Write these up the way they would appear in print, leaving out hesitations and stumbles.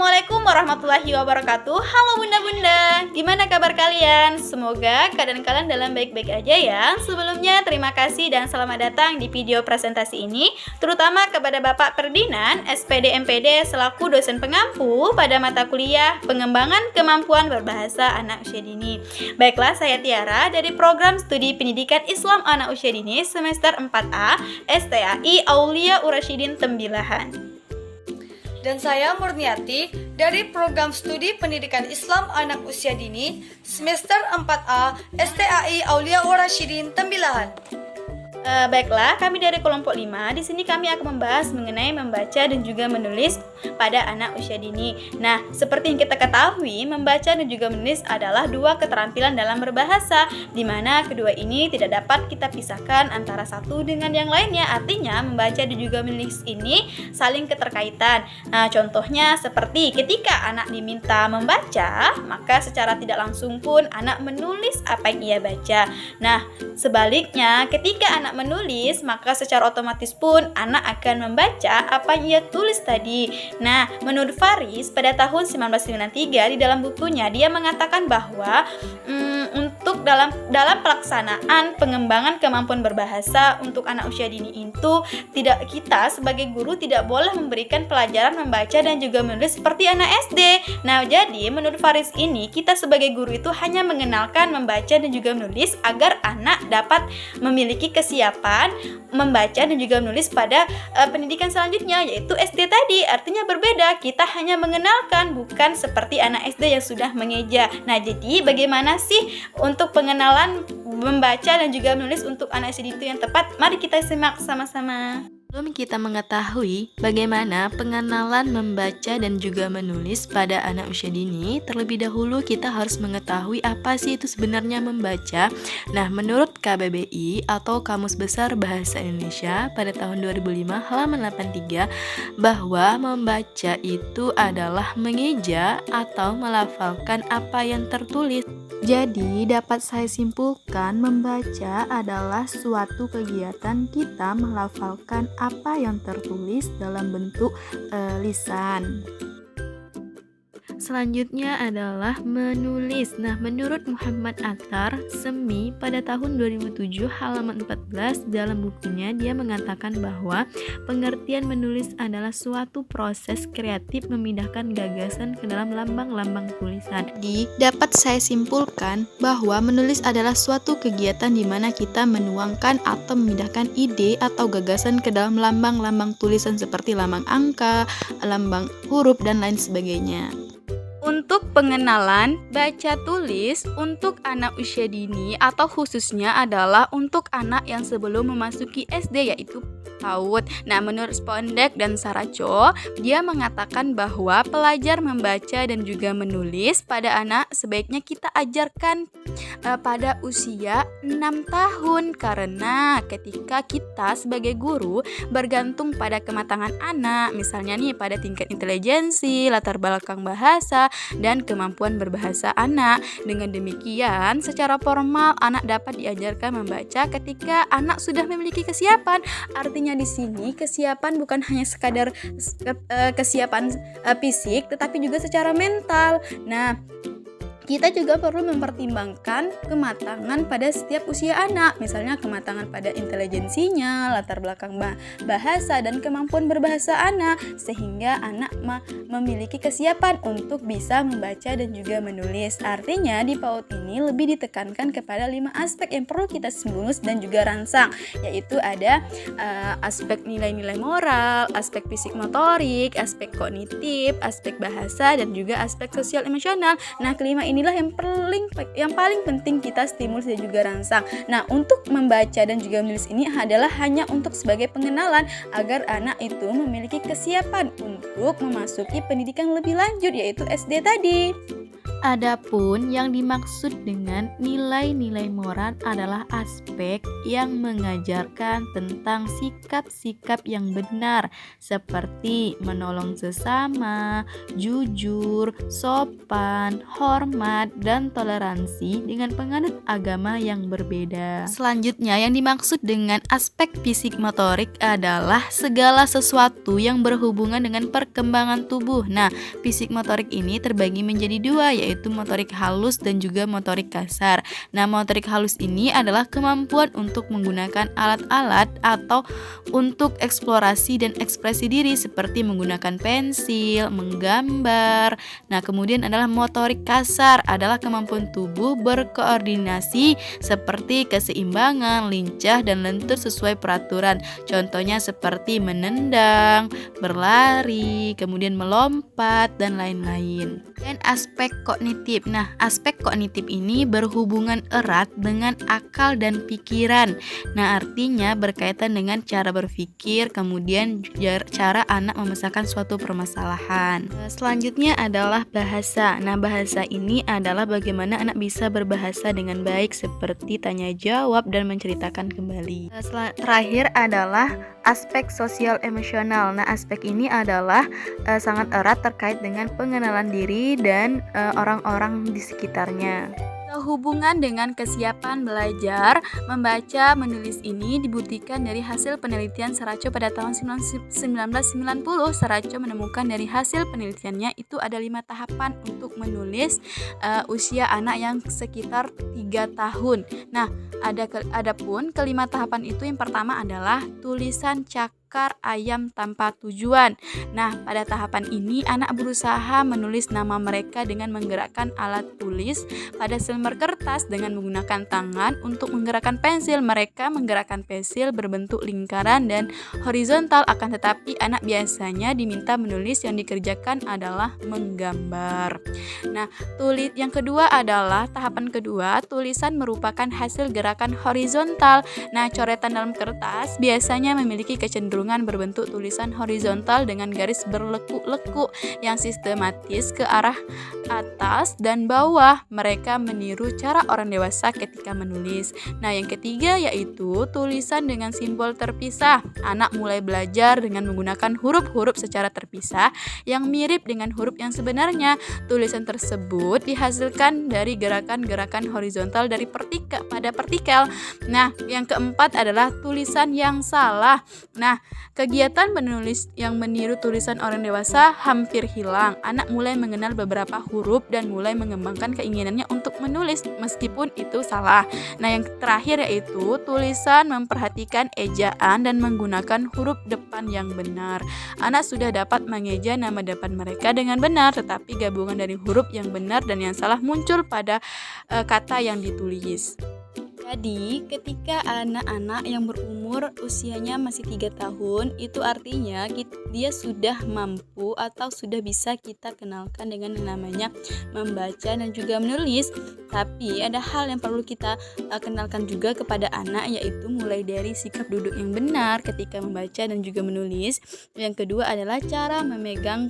Assalamualaikum warahmatullahi wabarakatuh. Halo bunda-bunda, gimana kabar kalian? Semoga keadaan kalian dalam baik-baik aja ya. Sebelumnya terima kasih dan selamat datang di video presentasi ini, terutama kepada Bapak Ferdinand, SPD MPD selaku dosen pengampu pada mata kuliah Pengembangan Kemampuan Berbahasa Anak Usia Dini. Baiklah, saya Tiara dari Program Studi Pendidikan Islam Anak Usia Dini semester 4A STAI Aulia Urasyidin Tembilahan. Dan saya Murniati dari Program Studi Pendidikan Islam Anak Usia Dini semester 4A STAI Aulia Urasyidin Tembilahan. Baiklah, kami dari kelompok 5. Di sini kami akan membahas mengenai membaca dan juga menulis pada anak usia dini. Nah, seperti yang kita ketahui, membaca dan juga menulis adalah dua keterampilan dalam berbahasa, di mana kedua ini tidak dapat kita pisahkan antara satu dengan yang lainnya. Artinya, membaca dan juga menulis ini saling keterkaitan. Nah, contohnya seperti ketika anak diminta membaca, maka secara tidak langsung pun anak menulis apa yang ia baca. Nah, sebaliknya, ketika anak menulis, maka secara otomatis pun anak akan membaca apa yang ia tulis tadi. Nah, menurut Faris pada tahun 1993 di dalam bukunya dia mengatakan bahwa untuk dalam pelaksanaan pengembangan kemampuan berbahasa untuk anak usia dini itu kita sebagai guru tidak boleh memberikan pelajaran membaca dan juga menulis seperti anak SD. Nah, jadi menurut Faris ini kita sebagai guru itu hanya mengenalkan membaca dan juga menulis agar anak dapat memiliki kesiapan membaca dan juga menulis pada pendidikan selanjutnya, yaitu SD tadi. Artinya berbeda, kita hanya mengenalkan, bukan seperti anak SD yang sudah mengeja. Nah, jadi bagaimana sih untuk pengenalan membaca dan juga menulis untuk anak SD itu yang tepat? Mari kita simak sama-sama. Sebelum kita mengetahui bagaimana pengenalan membaca dan juga menulis pada anak usia dini, terlebih dahulu kita harus mengetahui apa sih itu sebenarnya membaca. Nah, menurut KBBI atau Kamus Besar Bahasa Indonesia pada tahun 2005 halaman 83, bahwa membaca itu adalah mengeja atau melafalkan apa yang tertulis. Jadi, dapat saya simpulkan membaca adalah suatu kegiatan kita melafalkan apa yang tertulis dalam bentuk lisan. Selanjutnya adalah menulis. Nah, menurut Muhammad Attar Semi pada tahun 2007 halaman 14 dalam bukunya dia mengatakan bahwa pengertian menulis adalah suatu proses kreatif memindahkan gagasan ke dalam lambang-lambang tulisan. Jadi, dapat saya simpulkan bahwa menulis adalah suatu kegiatan di mana kita menuangkan atau memindahkan ide atau gagasan ke dalam lambang-lambang tulisan seperti lambang angka, lambang huruf, dan lain sebagainya. Untuk pengenalan baca tulis untuk anak usia dini atau khususnya adalah untuk anak yang sebelum memasuki SD, yaitu PAUD. Nah, menurut Spondek dan Saraco, dia mengatakan bahwa pelajar membaca dan juga menulis pada anak sebaiknya kita ajarkan pada usia 6 tahun, karena ketika kita sebagai guru bergantung pada kematangan anak, misalnya nih pada tingkat intelijensi, latar belakang bahasa, dan kemampuan berbahasa anak. Dengan demikian, secara formal anak dapat diajarkan membaca ketika anak sudah memiliki kesiapan. Artinya di sini kesiapan bukan hanya sekadar kesiapan fisik, tetapi juga secara mental. Nah, kita juga perlu mempertimbangkan kematangan pada setiap usia anak, misalnya kematangan pada intelijensinya, latar belakang bahasa, dan kemampuan berbahasa anak, sehingga anak memiliki kesiapan untuk bisa membaca dan juga menulis. Artinya di PAUD ini lebih ditekankan kepada 5 aspek yang perlu kita stimulus dan juga rangsang, yaitu ada aspek nilai-nilai moral, aspek fisik motorik, aspek kognitif, aspek bahasa, dan juga aspek sosial emosional. Nah, kelima inilah yang paling penting kita stimulus dan juga rangsang. Nah, untuk membaca dan juga menulis ini adalah hanya untuk sebagai pengenalan agar anak itu memiliki kesiapan untuk memasuki pendidikan lebih lanjut, yaitu SD tadi. Adapun yang dimaksud dengan nilai-nilai moral adalah aspek yang mengajarkan tentang sikap-sikap yang benar seperti menolong sesama, jujur, sopan, hormat, dan toleransi dengan penganut agama yang berbeda. Selanjutnya yang dimaksud dengan aspek fisik motorik adalah segala sesuatu yang berhubungan dengan perkembangan tubuh. Nah, fisik motorik ini terbagi menjadi dua, yaitu motorik halus dan juga motorik kasar. Nah, motorik halus ini adalah kemampuan untuk menggunakan alat-alat atau untuk eksplorasi dan ekspresi diri seperti menggunakan pensil, menggambar. Nah, kemudian adalah motorik kasar adalah kemampuan tubuh berkoordinasi seperti keseimbangan, lincah, dan lentur sesuai peraturan. Contohnya seperti menendang, berlari, kemudian melompat, dan lain-lain. Dan aspek kognitif. Nah, aspek kognitif ini berhubungan erat dengan akal dan pikiran. Nah, artinya berkaitan dengan cara berpikir, kemudian cara anak memecahkan suatu permasalahan. Selanjutnya adalah bahasa. Nah, bahasa ini adalah bagaimana anak bisa berbahasa dengan baik seperti tanya jawab dan menceritakan kembali. Terakhir adalah aspek sosial emosional. Nah, aspek ini adalah sangat erat terkait dengan pengenalan diri dan orang-orang di sekitarnya. Hubungan dengan kesiapan belajar, membaca, menulis ini dibuktikan dari hasil penelitian Saracho pada tahun 1990. Saracho menemukan dari hasil penelitiannya itu ada 5 tahapan untuk menulis usia anak yang sekitar 3 tahun. Nah, adapun kelima tahapan itu yang pertama adalah tulisan cakar ayam tanpa tujuan. Nah, pada tahapan ini anak berusaha menulis nama mereka dengan menggerakkan alat tulis pada selembar kertas dengan menggunakan tangan. Untuk menggerakkan pensil, mereka menggerakkan pensil berbentuk lingkaran dan horizontal, akan tetapi anak biasanya diminta menulis yang dikerjakan adalah menggambar. Nah, yang kedua adalah tahapan kedua, tulisan merupakan hasil gerakan horizontal. Nah, coretan dalam kertas biasanya memiliki kecenderungan berbentuk tulisan horizontal dengan garis berlekuk-lekuk yang sistematis ke arah atas dan bawah. Mereka meniru cara orang dewasa ketika menulis. Nah, yang ketiga yaitu tulisan dengan simbol terpisah. Anak mulai belajar dengan menggunakan huruf-huruf secara terpisah yang mirip dengan huruf yang sebenarnya. Tulisan tersebut dihasilkan dari gerakan-gerakan horizontal dari pada partikel. Nah, yang keempat adalah tulisan yang salah. Nah, kegiatan menulis yang meniru tulisan orang dewasa hampir hilang. Anak mulai mengenal beberapa huruf dan mulai mengembangkan keinginannya untuk menulis meskipun itu salah. Nah, yang terakhir yaitu tulisan memperhatikan ejaan dan menggunakan huruf depan yang benar. Anak sudah dapat mengeja nama depan mereka dengan benar, tetapi gabungan dari huruf yang benar dan yang salah muncul pada kata yang ditulis. Jadi, ketika anak-anak yang berumur usianya masih 3 tahun, itu artinya dia sudah mampu atau sudah bisa kita kenalkan dengan yang namanya membaca dan juga menulis. Tapi ada hal yang perlu kita kenalkan juga kepada anak, yaitu mulai dari sikap duduk yang benar ketika membaca dan juga menulis. Yang kedua adalah cara memegang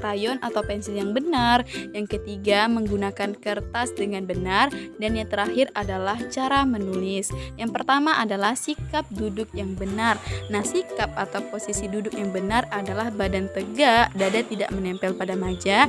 krayon atau pensil yang benar. Yang ketiga, menggunakan kertas dengan benar. Dan yang terakhir adalah cara menulis. Yang pertama adalah sikap duduk yang benar. Nah, sikap atau posisi duduk yang benar adalah badan tegak, dada tidak menempel pada meja,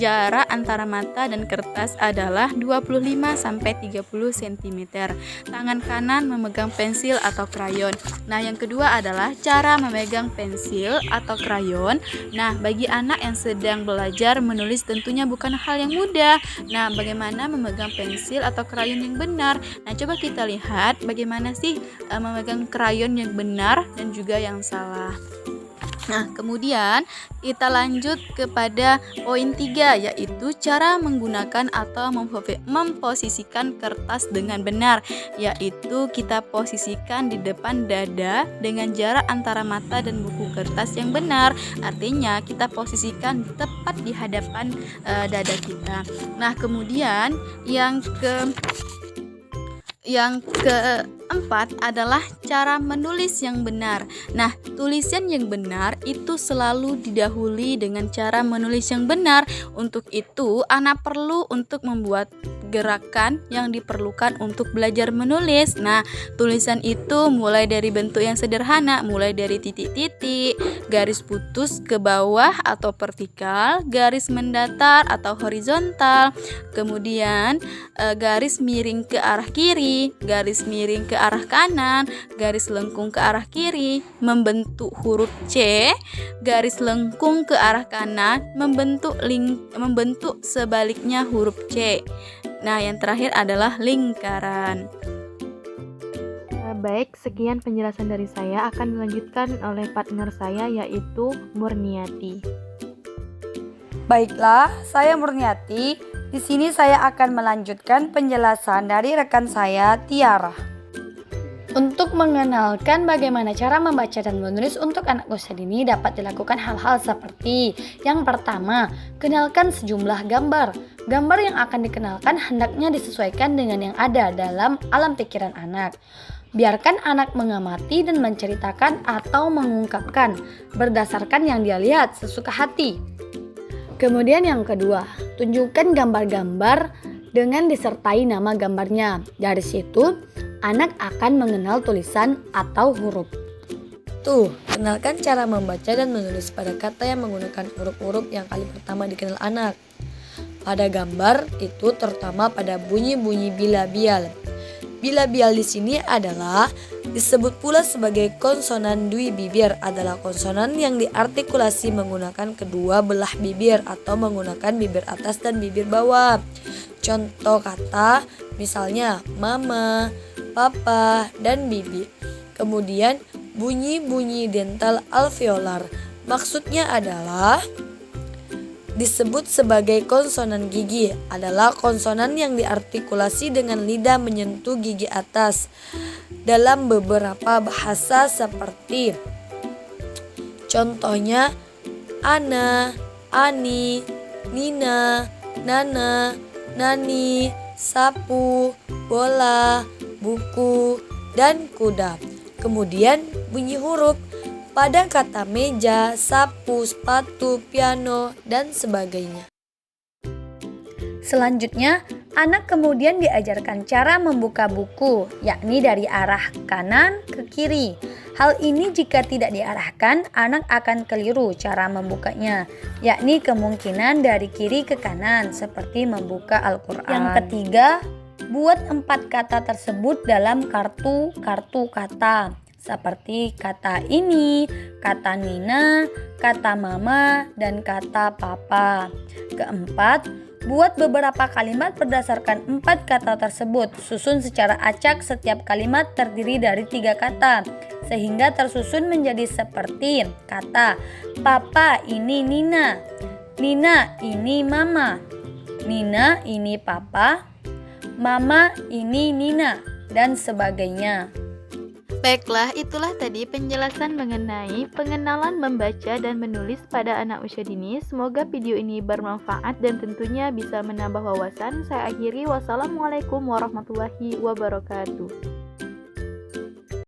jarak antara mata dan kertas adalah 25-30 cm. Tangan kanan memegang pensil atau krayon. Nah, yang kedua adalah cara memegang pensil atau krayon. Nah, bagi anak yang sedang belajar menulis tentunya bukan hal yang mudah. Nah, bagaimana memegang pensil atau krayon yang benar? Nah, coba kita lihat bagaimana sih memegang krayon yang benar dan juga yang salah. Nah, kemudian kita lanjut kepada poin 3, yaitu cara menggunakan atau memposisikan kertas dengan benar, yaitu kita posisikan di depan dada dengan jarak antara mata dan buku kertas yang benar. Artinya kita posisikan tepat di hadapan dada kita. Nah, kemudian yang keempat adalah cara menulis yang benar. Nah, tulisan yang benar itu selalu didahului dengan cara menulis yang benar. Untuk itu, anak perlu untuk membuat gerakan yang diperlukan untuk belajar menulis. Nah, tulisan itu mulai dari bentuk yang sederhana, mulai dari titik-titik, garis putus ke bawah atau vertikal, garis mendatar atau horizontal, kemudian garis miring ke arah kiri, garis miring ke arah kanan, garis lengkung ke arah kiri, membentuk huruf C, garis lengkung ke arah kanan, membentuk sebaliknya huruf C. Nah, yang terakhir adalah lingkaran. Baik, sekian penjelasan dari saya. Akan dilanjutkan oleh partner saya, yaitu Murniati. Baiklah, saya Murniati. Di sini saya akan melanjutkan penjelasan dari rekan saya, Tiara. Untuk mengenalkan bagaimana cara membaca dan menulis untuk anak usia dini dapat dilakukan hal-hal seperti: yang pertama, kenalkan sejumlah gambar. Gambar yang akan dikenalkan hendaknya disesuaikan dengan yang ada dalam alam pikiran anak. Biarkan anak mengamati dan menceritakan atau mengungkapkan berdasarkan yang dia lihat sesuka hati. Kemudian yang kedua, tunjukkan gambar-gambar dengan disertai nama gambarnya. Dari situ, anak akan mengenal tulisan atau huruf. Tuh, kenalkan cara membaca dan menulis pada kata yang menggunakan huruf-huruf yang kali pertama dikenal anak. Pada gambar itu terutama pada bunyi-bunyi bilabial. Bilabial di sini adalah disebut pula sebagai konsonan dui bibir, adalah konsonan yang diartikulasi menggunakan kedua belah bibir atau menggunakan bibir atas dan bibir bawah. Contoh kata misalnya mama, papa, dan bibi. Kemudian bunyi-bunyi dental alveolar. Maksudnya adalah disebut sebagai konsonan gigi, adalah konsonan yang diartikulasi dengan lidah menyentuh gigi atas. Dalam beberapa bahasa seperti contohnya ana, ani, nina, nana, nani, sapu, bola, buku, dan kuda. Kemudian bunyi huruf pada kata meja, sapu, sepatu, piano, dan sebagainya. Selanjutnya, anak kemudian diajarkan cara membuka buku, yakni dari arah kanan ke kiri. Hal ini jika tidak diarahkan, anak akan keliru cara membukanya, yakni kemungkinan dari kiri ke kanan, seperti membuka Al-Quran. Yang ketiga, buat 4 kata tersebut dalam kartu kata, seperti kata ini, kata Nina, kata mama, dan kata papa. Keempat, buat beberapa kalimat berdasarkan 4 kata tersebut. Susun secara acak, setiap kalimat terdiri dari 3 kata, sehingga tersusun menjadi seperti kata papa ini Nina, Nina ini mama, Nina ini papa, mama ini Nina, dan sebagainya. Baiklah, itulah tadi penjelasan mengenai pengenalan membaca dan menulis pada anak usia dini. Semoga video ini bermanfaat dan tentunya bisa menambah wawasan. Saya akhiri, wassalamualaikum warahmatullahi wabarakatuh.